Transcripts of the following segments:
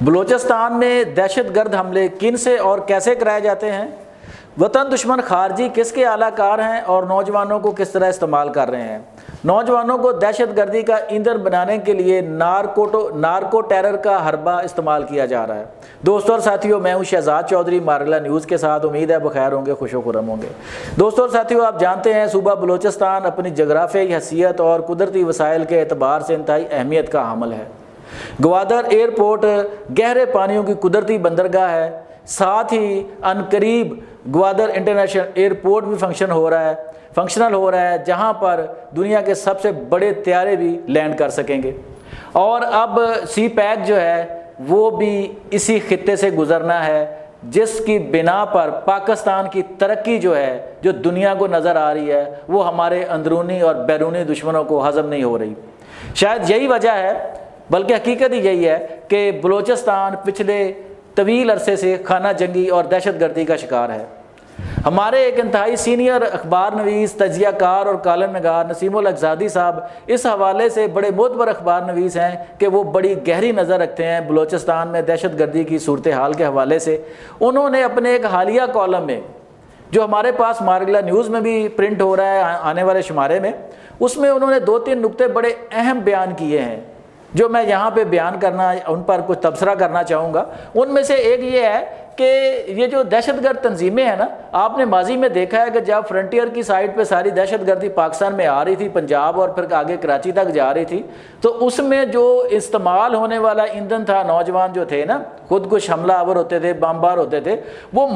بلوچستان میں دہشت گرد حملے کن سے اور کیسے کرائے جاتے ہیں؟ وطن دشمن خارجی کس کے اعلی کار ہیں اور نوجوانوں کو کس طرح استعمال کر رہے ہیں؟ نوجوانوں کو دہشت گردی کا ایندھن بنانے کے لیے نارکو ٹیرر کا حربہ استعمال کیا جا رہا ہے۔ دوستوں اور ساتھیوں، میں ہوں شہزاد چودھری مارگلا نیوز کے ساتھ۔ امید ہے بخیر ہوں گے، خوش و خرم ہوں گے۔ دوستوں اور ساتھیوں، آپ جانتے ہیں صوبہ بلوچستان اپنی جغرافیائی حیثیت اور قدرتی وسائل کے اعتبار سے انتہائی اہمیت کا حامل ہے۔ گوادر ایئرپورٹ گہرے پانیوں کی قدرتی بندرگاہ ہے، ساتھ ہی عنقریب گوادر انٹرنیشنل ایئرپورٹ بھی فنکشنل ہو رہا ہے، جہاں پر دنیا کے سب سے بڑے طیارے بھی لینڈ کر سکیں گے۔ اور اب سی پیک جو ہے وہ بھی اسی خطے سے گزرنا ہے، جس کی بنا پر پاکستان کی ترقی جو ہے، جو دنیا کو نظر آ رہی ہے، وہ ہمارے اندرونی اور بیرونی دشمنوں کو ہضم نہیں ہو رہی۔ شاید یہی وجہ ہے، بلکہ حقیقت ہی یہی ہے کہ بلوچستان پچھلے طویل عرصے سے خانہ جنگی اور دہشت گردی کا شکار ہے۔ ہمارے ایک انتہائی سینئر اخبار نویس، تجزیہ کار اور کالم نگار نسیم الحق زادی صاحب اس حوالے سے بڑے معتبر اخبار نویس ہیں کہ وہ بڑی گہری نظر رکھتے ہیں بلوچستان میں دہشت گردی کی صورتحال کے حوالے سے۔ انہوں نے اپنے ایک حالیہ کالم میں، جو ہمارے پاس مارگلا نیوز میں بھی پرنٹ ہو رہا ہے آنے والے شمارے میں، اس میں انہوں نے 2-3 نکتے بڑے اہم بیان کیے ہیں، جو میں یہاں پہ بیان کرنا، ان پر کچھ تبصرہ کرنا چاہوں گا۔ ان میں سے ایک یہ ہے کہ یہ جو دہشت گرد تنظیمیں ہیں نا، آپ نے ماضی میں دیکھا ہے کہ جب فرنٹیئر کی سائٹ پہ ساری دہشت گردی پاکستان میں آ رہی تھی، پنجاب اور پھر آگے کراچی تک جا رہی تھی، تو اس میں جو استعمال ہونے والا ایندھن تھا، نوجوان جو تھے نا، خود کش حملہ آور ہوتے تھے، بامبار ہوتے تھے، وہ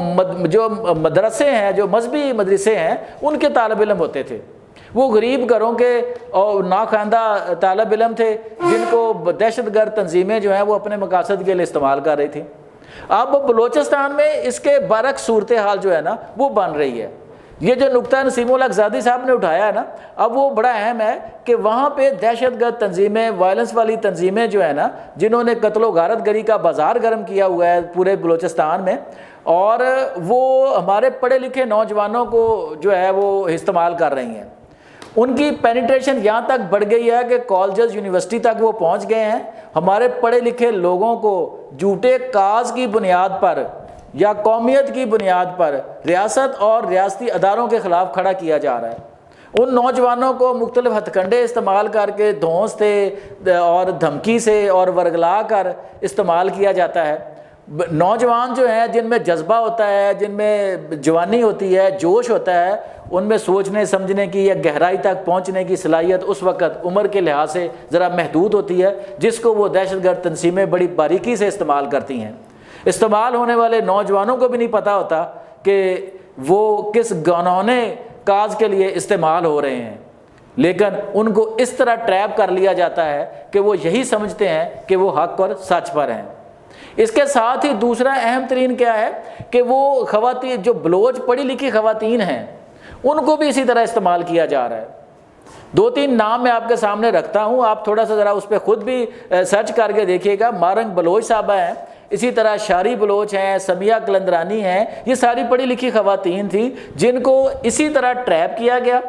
جو مدرسے ہیں، جو مذہبی مدرسے ہیں، ان کے طالب علم ہوتے تھے۔ وہ غریب گھروں کے اور ناخواندہ طالب علم تھے، جن کو دہشت گرد تنظیمیں جو ہیں وہ اپنے مقاصد کے لیے استعمال کر رہی تھیں۔ اب بلوچستان میں اس کے برعکس صورتحال جو ہے نا وہ بن رہی ہے۔ یہ جو نقطہ نسیم الحق زادی صاحب نے اٹھایا ہے نا، اب وہ بڑا اہم ہے کہ وہاں پہ دہشت گرد تنظیمیں، وائلنس والی تنظیمیں جو ہے نا، جنہوں نے قتل و غارت گری کا بازار گرم کیا ہوا ہے پورے بلوچستان میں، اور وہ ہمارے پڑھے لکھے نوجوانوں کو جو ہے وہ استعمال کر رہی ہیں۔ ان کی پینیٹریشن یہاں تک بڑھ گئی ہے کہ کالجز، یونیورسٹی تک وہ پہنچ گئے ہیں۔ ہمارے پڑھے لکھے لوگوں کو جھوٹے کاز کی بنیاد پر یا قومیت کی بنیاد پر ریاست اور ریاستی اداروں کے خلاف کھڑا کیا جا رہا ہے۔ ان نوجوانوں کو مختلف ہتھ کنڈے استعمال کر کے دھونس سے اور دھمکی سے اور ورگلا کر استعمال کیا جاتا ہے۔ نوجوان جو ہیں، جن میں جذبہ ہوتا ہے، جن میں جوانی ہوتی ہے، جوش ہوتا ہے، ان میں سوچنے سمجھنے کی یا گہرائی تک پہنچنے کی صلاحیت اس وقت عمر کے لحاظ سے ذرا محدود ہوتی ہے، جس کو وہ دہشت گرد تنظیمیں بڑی باریکی سے استعمال کرتی ہیں۔ استعمال ہونے والے نوجوانوں کو بھی نہیں پتہ ہوتا کہ وہ کس گنونے کاز کے لیے استعمال ہو رہے ہیں، لیکن ان کو اس طرح ٹریپ کر لیا جاتا ہے کہ وہ یہی سمجھتے ہیں کہ وہ حق اور سچ پر ہیں۔ اس کے ساتھ ہی دوسرا اہم ترین کیا ہے کہ وہ خواتین، جو بلوچ پڑھی لکھی خواتین ہیں، ان کو بھی اسی طرح استعمال کیا جا رہا ہے۔ 2-3 نام میں آپ کے سامنے رکھتا ہوں، آپ تھوڑا سا ذرا اس پہ خود بھی سرچ کر کے دیکھیے گا۔ مارنگ بلوچ صاحبہ ہیں، اسی طرح شاری بلوچ ہیں، سمیہ قلندرانی ہیں، یہ ساری پڑھی لکھی خواتین تھیں جن کو اسی طرح ٹریپ کیا گیا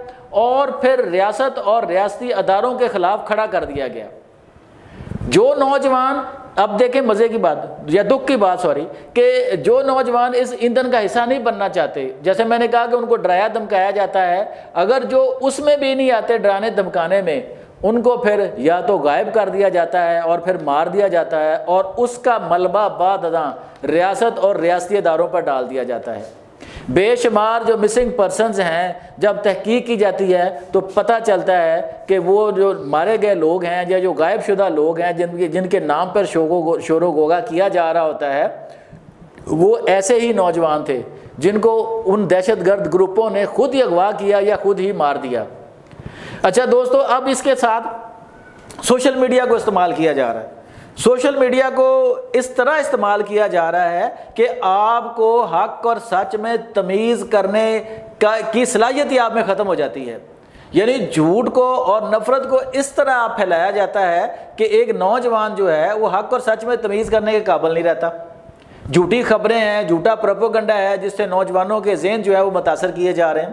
اور پھر ریاست اور ریاستی اداروں کے خلاف کھڑا کر دیا گیا۔ جو نوجوان، اب دیکھیں مزے کی بات یا دکھ کی بات کہ جو نوجوان اس ایندھن کا حصہ نہیں بننا چاہتے، جیسے میں نے کہا کہ ان کو ڈرایا دھمکایا جاتا ہے، اگر جو اس میں بھی نہیں آتے ڈرانے دھمکانے میں، ان کو پھر یا تو غائب کر دیا جاتا ہے اور پھر مار دیا جاتا ہے، اور اس کا ملبہ بعد ازاں ریاست اور ریاستی اداروں پر ڈال دیا جاتا ہے۔ بے شمار جو مسنگ پرسنز ہیں، جب تحقیق کی جاتی ہے تو پتہ چلتا ہے کہ وہ جو مارے گئے لوگ ہیں یا جو غائب شدہ لوگ ہیں، جن کے نام پر شور و غوغا کیا جا رہا ہوتا ہے، وہ ایسے ہی نوجوان تھے جن کو ان دہشت گرد گروپوں نے خود ہی اغوا کیا یا خود ہی مار دیا۔ اچھا دوستو، اب اس کے ساتھ سوشل میڈیا کو استعمال کیا جا رہا ہے۔ سوشل میڈیا کو اس طرح استعمال کیا جا رہا ہے کہ آپ کو حق اور سچ میں تمیز کرنے کی صلاحیت ہی آپ میں ختم ہو جاتی ہے۔ یعنی جھوٹ کو اور نفرت کو اس طرح پھیلایا جاتا ہے کہ ایک نوجوان جو ہے وہ حق اور سچ میں تمیز کرنے کے قابل نہیں رہتا۔ جھوٹی خبریں ہیں، جھوٹا پروپیگنڈا ہے، جس سے نوجوانوں کے ذہن جو ہے وہ متاثر کیے جا رہے ہیں۔